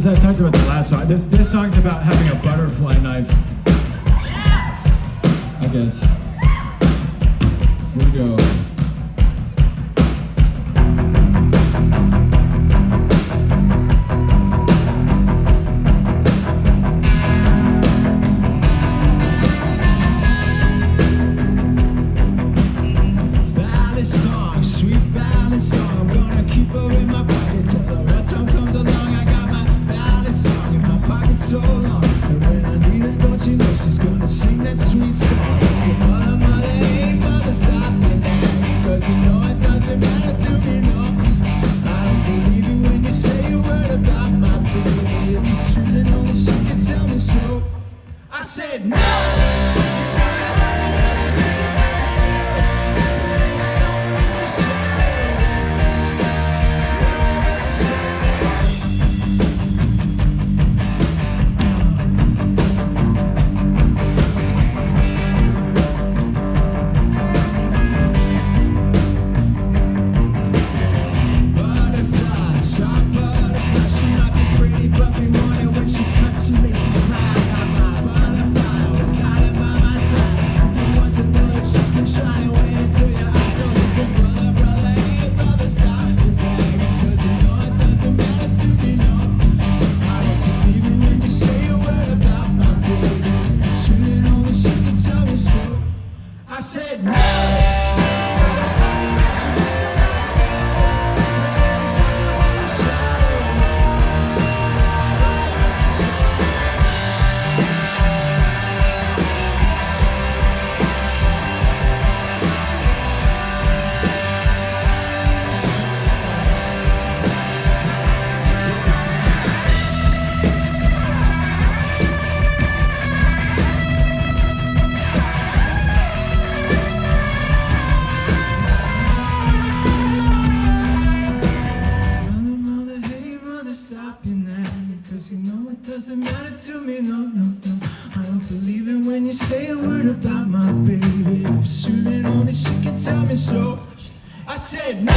I talked about the last song, this song's about having a butterfly knife. I guess. Here we go. Balisong, sweet Balisong, I'm gonna keep her in my pocket till the right time comes along. I got my Balisong in my pocket so long, and when I need her, don't you know she's gonna sing that sweet song. So mother, mother, hey mother, stop me now, 'cause you know it doesn't matter to me, no. I don't believe you when you say a word about my baby. If you shouldn't know, she can tell me so. I said no. I said no. Cause you know it doesn't matter to me, no, no, no. I don't believe it when you say a word about my baby. If soothing only she can tell me so. I said no.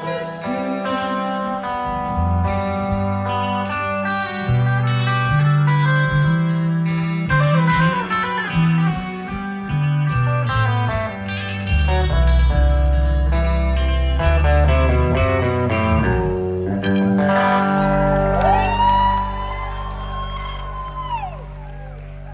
Miss you.